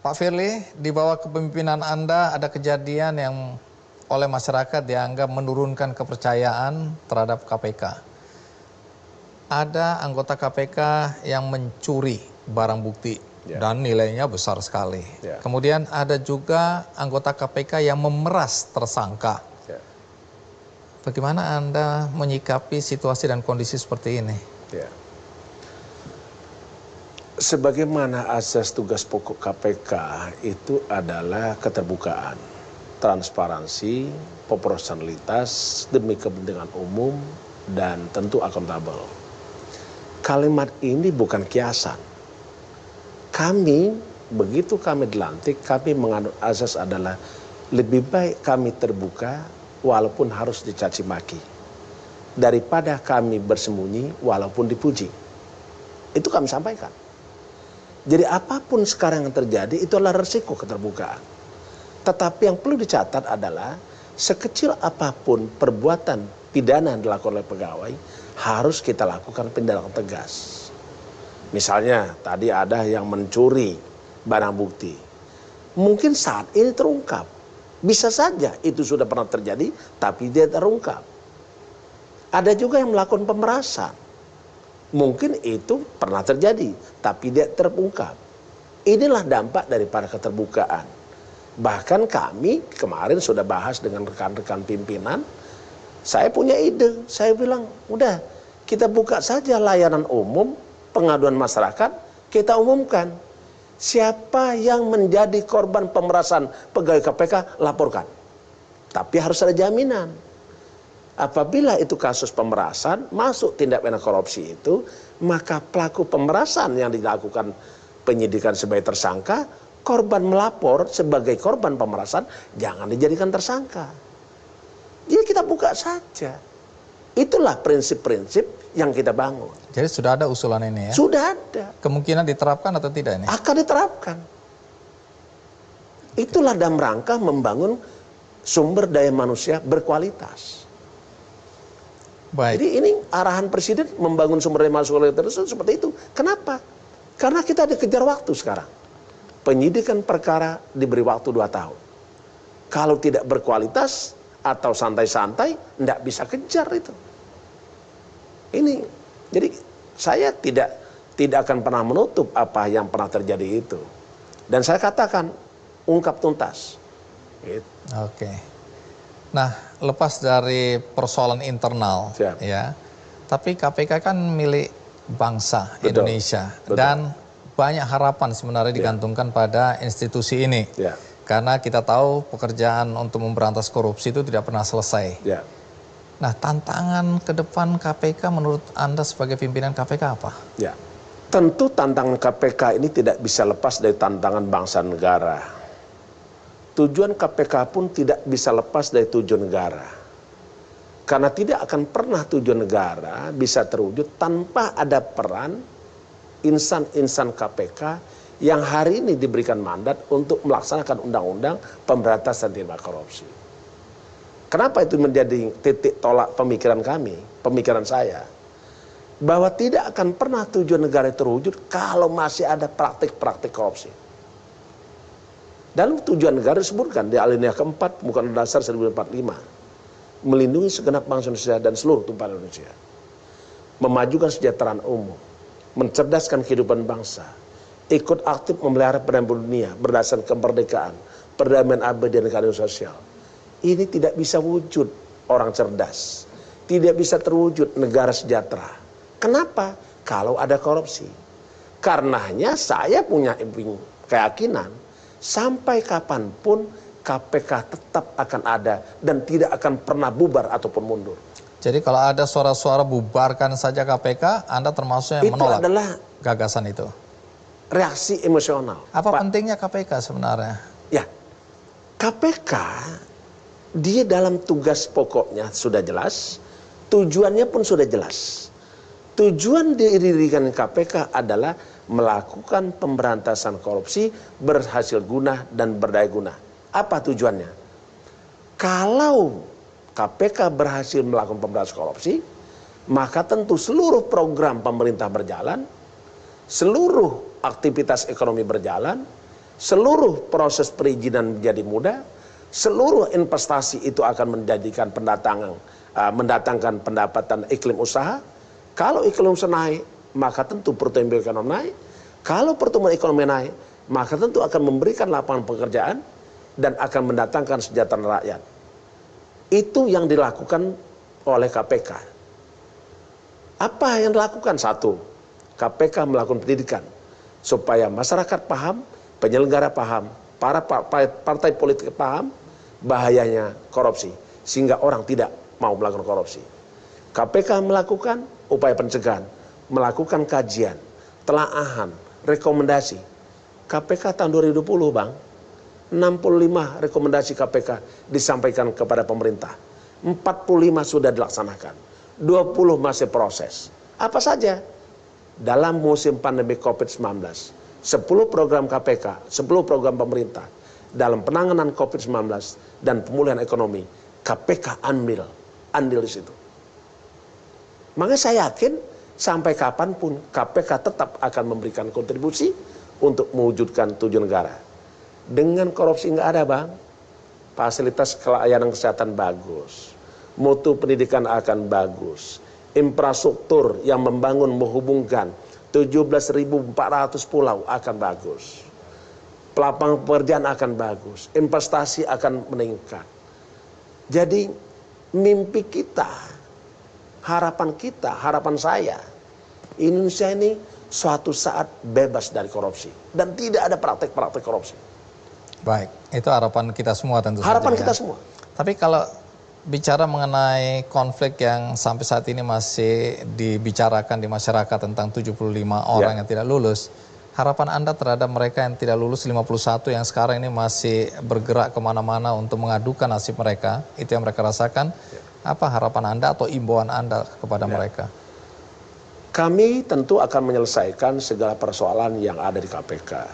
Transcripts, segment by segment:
Pak Firly, di bawah kepemimpinan Anda ada kejadian yang oleh masyarakat dianggap menurunkan kepercayaan terhadap KPK. Ada anggota KPK yang mencuri barang bukti dan nilainya besar sekali. Kemudian ada juga anggota KPK yang memeras tersangka. Bagaimana Anda menyikapi situasi dan kondisi seperti ini? Sebagaimana asas tugas pokok KPK itu adalah keterbukaan, transparansi, proporsionalitas demi kepentingan umum, dan tentu akuntabel. Kalimat ini bukan kiasan. Begitu kami dilantik, kami menganut asas adalah lebih baik kami terbuka walaupun harus dicaci maki, daripada kami bersembunyi walaupun dipuji. Itu kami sampaikan. Jadi apapun sekarang yang terjadi itu adalah resiko keterbukaan. Tetapi yang perlu dicatat adalah sekecil apapun perbuatan pidana yang dilakukan oleh pegawai harus kita lakukan tindakan tegas. Misalnya tadi ada yang mencuri barang bukti. Mungkin saat ini terungkap. Bisa saja itu sudah pernah terjadi tapi dia terungkap. Ada juga yang melakukan pemerasan. Mungkin itu pernah terjadi, tapi dia terungkap. Inilah dampak daripada keterbukaan. Bahkan kami kemarin sudah bahas dengan rekan-rekan pimpinan. Saya punya ide, saya bilang, udah kita buka saja layanan umum, pengaduan masyarakat, kita umumkan. Siapa yang menjadi korban pemerasan pegawai KPK, laporkan. Tapi harus ada jaminan. Apabila itu kasus pemerasan, masuk tindak pidana korupsi itu, maka pelaku pemerasan yang dilakukan penyidikan sebagai tersangka, korban melapor sebagai korban pemerasan, jangan dijadikan tersangka. Jadi kita buka saja. Itulah prinsip-prinsip yang kita bangun. Jadi sudah ada usulan ini ya? Sudah ada. Kemungkinan diterapkan atau tidak ini? Akan diterapkan. Itulah dalam rangka membangun sumber daya manusia berkualitas. Baik. Jadi ini arahan Presiden membangun sumber daya manusia berkualitas seperti itu. Kenapa? Karena kita dikejar waktu sekarang. Penyidikan perkara diberi waktu 2 tahun. Kalau tidak berkualitas atau santai-santai, tidak bisa kejar itu. Ini, jadi saya tidak akan pernah menutup apa yang pernah terjadi itu. Dan saya katakan, ungkap tuntas. Gitu. Oke. Nah, lepas dari persoalan internal, ya, tapi KPK kan milik bangsa Indonesia. Dan banyak harapan sebenarnya digantungkan pada institusi ini. Karena kita tahu pekerjaan untuk memberantas korupsi itu tidak pernah selesai. Nah, tantangan ke depan KPK menurut Anda sebagai pimpinan KPK apa? Tentu tantangan KPK ini tidak bisa lepas dari tantangan bangsa negara. Tujuan KPK pun tidak bisa lepas dari tujuan negara. Karena tidak akan pernah tujuan negara bisa terwujud tanpa ada peran insan-insan KPK yang hari ini diberikan mandat untuk melaksanakan undang-undang pemberantasan tindak korupsi. Kenapa itu menjadi titik tolak pemikiran kami, pemikiran saya? Bahwa tidak akan pernah tujuan negara terwujud kalau masih ada praktik-praktik korupsi. Dalam tujuan negara disebutkan di alinea keempat Undang-Undang Dasar 1945, melindungi segenap bangsa Indonesia dan seluruh tumpah Indonesia, memajukan kesejahteraan umum, mencerdaskan kehidupan bangsa, ikut aktif memelihara perdamaian dunia berdasarkan kemerdekaan, perdamaian abadi dan keadilan sosial. Ini tidak bisa wujud orang cerdas, tidak bisa terwujud negara sejahtera. Kenapa? Kalau ada korupsi. Karenanya saya punya keyakinan sampai kapanpun KPK tetap akan ada dan tidak akan pernah bubar ataupun mundur. Jadi kalau ada suara-suara bubarkan saja KPK, Anda termasuk yang menolak adalah gagasan itu? Reaksi emosional. Apa pentingnya KPK sebenarnya? Ya, KPK dia dalam tugas pokoknya sudah jelas, tujuannya pun sudah jelas. Tujuan didirikan KPK adalah melakukan pemberantasan korupsi berhasil guna dan berdaya guna. Apa tujuannya? Kalau KPK berhasil melakukan pemberantasan korupsi, maka tentu seluruh program pemerintah berjalan, seluruh aktivitas ekonomi berjalan, seluruh proses perizinan menjadi mudah, seluruh investasi itu akan mendatangkan pendapatan iklim usaha. Kalau iklim usaha naik, maka tentu pertumbuhan ekonomi naik. Kalau pertumbuhan ekonomi naik, maka tentu akan memberikan lapangan pekerjaan dan akan mendatangkan kesejahteraan rakyat. Itu yang dilakukan oleh KPK. Apa yang dilakukan? Satu, KPK melakukan pendidikan supaya masyarakat paham, penyelenggara paham, para partai politik paham bahayanya korupsi, sehingga orang tidak mau melakukan korupsi. KPK melakukan upaya pencegahan, melakukan kajian, telaahan, rekomendasi. KPK tahun 2020, Bang, 65 rekomendasi KPK disampaikan kepada pemerintah. 45 sudah dilaksanakan, 20 masih proses. Apa saja? Dalam musim pandemi COVID-19, 10 program KPK, 10 program pemerintah dalam penanganan COVID-19 dan pemulihan ekonomi, KPK andil di situ. Makanya saya yakin sampai kapanpun KPK tetap akan memberikan kontribusi untuk mewujudkan tujuan negara. Dengan korupsi nggak ada, Bang. Fasilitas pelayanan kesehatan bagus, mutu pendidikan akan bagus, infrastruktur yang membangun menghubungkan 17.400 pulau akan bagus, lapangan pekerjaan akan bagus, investasi akan meningkat. Jadi mimpi kita, harapan saya, Indonesia ini suatu saat bebas dari korupsi dan tidak ada praktek-praktek korupsi. Baik, itu harapan kita semua tentu saja. Harapan kita semua. Tapi kalau bicara mengenai konflik yang sampai saat ini masih dibicarakan di masyarakat tentang 75 orang yang tidak lulus, harapan Anda terhadap mereka yang tidak lulus 51 yang sekarang ini masih bergerak kemana-mana untuk mengadukan nasib mereka, itu yang mereka rasakan, apa harapan Anda atau imbauan Anda kepada mereka? Kami tentu akan menyelesaikan segala persoalan yang ada di KPK.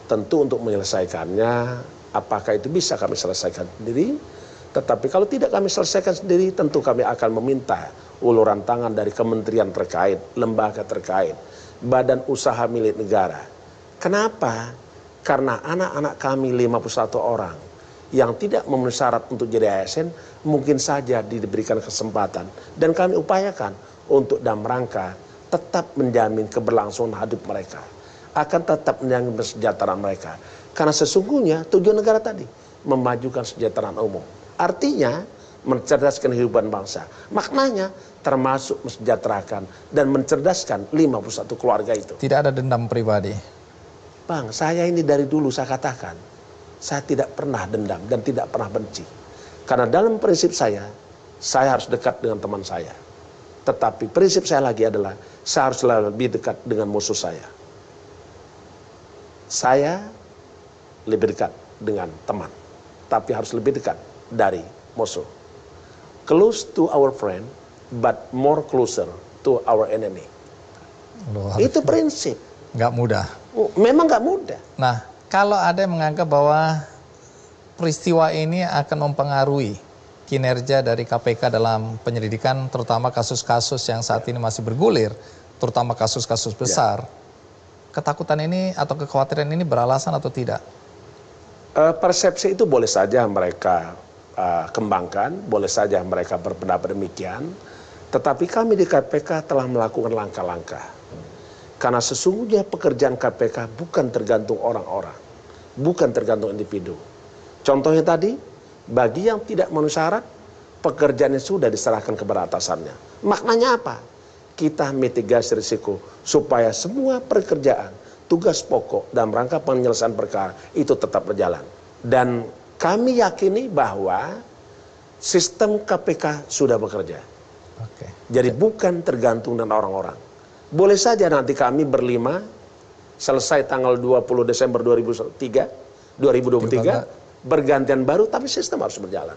Tentu untuk menyelesaikannya, apakah itu bisa kami selesaikan sendiri? Tetapi kalau tidak kami selesaikan sendiri, tentu kami akan meminta uluran tangan dari kementerian terkait, lembaga terkait, badan usaha milik negara. Kenapa? Karena anak-anak kami 51 orang yang tidak memenuhi syarat untuk jadi ASN, mungkin saja diberikan kesempatan. Dan kami upayakan untuk dalam rangka tetap menjamin keberlangsungan hidup mereka, akan tetap menjamin kesejahteraan mereka. Karena sesungguhnya tujuan negara tadi memajukan kesejahteraan umum. Artinya mencerdaskan kehidupan bangsa. Maknanya termasuk mensejahterakan dan mencerdaskan 51 keluarga itu. Tidak ada dendam pribadi. Bang, saya ini dari dulu saya katakan, saya tidak pernah dendam dan tidak pernah benci. Karena dalam prinsip saya harus dekat dengan teman saya. Tetapi prinsip saya lagi adalah, saya harus lebih dekat dengan musuh saya. Saya lebih dekat dengan teman, tapi harus lebih dekat dari musuh. Close to our friend, but more closer to our enemy. Itu prinsip. Nggak mudah. Memang nggak mudah. Nah, kalau ada yang menganggap bahwa peristiwa ini akan mempengaruhi kinerja dari KPK dalam penyelidikan, terutama kasus-kasus yang saat ini masih bergulir, terutama kasus-kasus besar, ketakutan ini atau kekhawatiran ini beralasan atau tidak? Persepsi itu boleh saja mereka kembangkan, boleh saja mereka berpendapat demikian, tetapi kami di KPK telah melakukan langkah-langkah. Karena sesungguhnya pekerjaan KPK bukan tergantung orang-orang, bukan tergantung individu. Contohnya tadi, bagi yang tidak memenuhi syarat, pekerjaannya sudah diserahkan kepada atasannya. Maknanya apa? Kita mitigasi risiko supaya semua pekerjaan, tugas pokok dalam rangka penyelesaian perkara itu tetap berjalan. Dan kami yakini bahwa sistem KPK sudah bekerja. Jadi bukan tergantung dengan orang-orang. Boleh saja nanti kami berlima selesai tanggal 20 Desember 2023 bergantian baru, tapi sistem harus berjalan.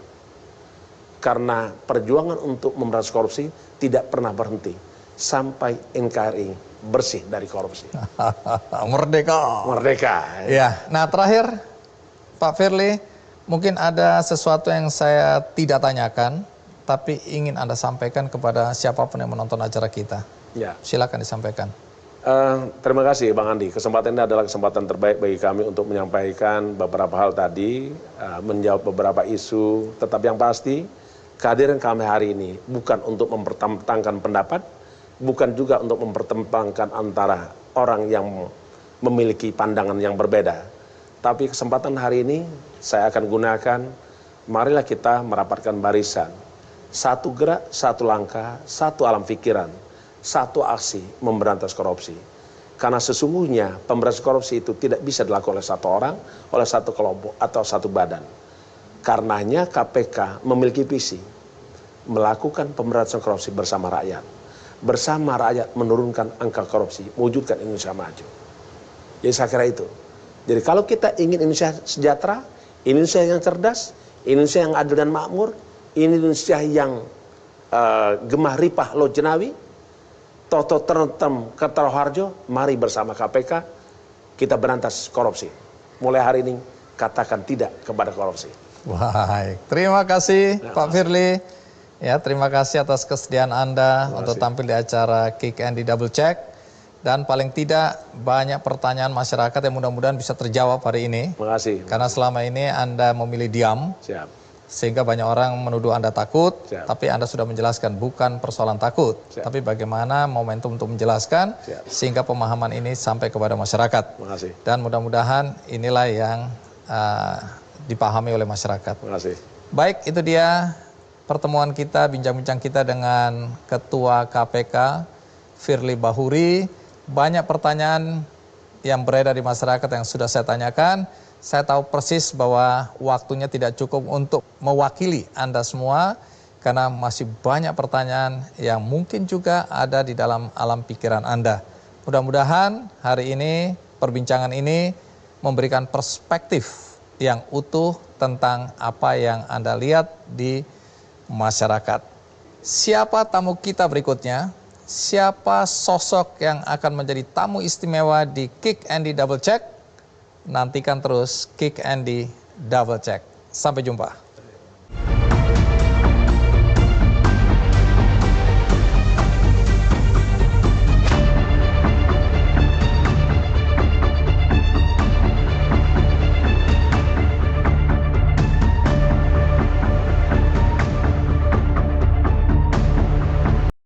Karena perjuangan untuk memberantas korupsi tidak pernah berhenti sampai NKRI bersih dari korupsi. Merdeka. Merdeka. Ya. Nah, terakhir Pak Firly, mungkin ada sesuatu yang saya tidak tanyakan, tapi ingin Anda sampaikan kepada siapapun yang menonton acara kita. Ya. Silakan disampaikan. Terima kasih Bang Andi. Kesempatan ini adalah kesempatan terbaik bagi kami untuk menyampaikan beberapa hal tadi, menjawab beberapa isu. Tetap yang pasti, kehadiran kami hari ini bukan untuk mempertentangkan pendapat, bukan juga untuk mempertentangkan antara orang yang memiliki pandangan yang berbeda. Tapi kesempatan hari ini saya akan gunakan, marilah kita merapatkan barisan. Satu gerak, satu langkah, satu alam pikiran, satu aksi memberantas korupsi. Karena sesungguhnya pemberantasan korupsi itu tidak bisa dilakukan oleh satu orang, oleh satu kelompok atau satu badan. Karenanya KPK memiliki visi melakukan pemberantasan korupsi bersama rakyat. Bersama rakyat menurunkan angka korupsi, mewujudkan Indonesia maju. Jadi saya kira itu. Jadi kalau kita ingin Indonesia sejahtera, Indonesia yang cerdas, Indonesia yang adil dan makmur, Indonesia yang gemah ripah lo jenawi, toto terentem Kertaharjo, mari bersama KPK kita berantas korupsi. Mulai hari ini katakan tidak kepada korupsi. Baik, terima kasih Pak Firly. Ya, terima kasih atas kesediaan Anda untuk tampil di acara Kick Andy Double Check. Dan paling tidak banyak pertanyaan masyarakat yang mudah-mudahan bisa terjawab hari ini. Terima kasih. Karena selama ini Anda memilih diam. Siap. Sehingga banyak orang menuduh Anda takut. Siap. Tapi Anda sudah menjelaskan bukan persoalan takut. Siap. Tapi bagaimana momentum untuk menjelaskan. Siap. Sehingga pemahaman ini sampai kepada masyarakat. Terima kasih. Dan mudah-mudahan inilah yang dipahami oleh masyarakat. Terima kasih. Baik, itu dia pertemuan kita, bincang-bincang kita dengan Ketua KPK Firly Bahuri. Banyak pertanyaan yang beredar di masyarakat yang sudah saya tanyakan. Saya tahu persis bahwa waktunya tidak cukup untuk mewakili Anda semua, karena masih banyak pertanyaan yang mungkin juga ada di dalam alam pikiran Anda. Mudah-mudahan hari ini, perbincangan ini memberikan perspektif yang utuh tentang apa yang Anda lihat di masyarakat. Siapa tamu kita berikutnya? Siapa sosok yang akan menjadi tamu istimewa di Kick Andy Double Check? Nantikan terus Kick Andy Double Check. Sampai jumpa.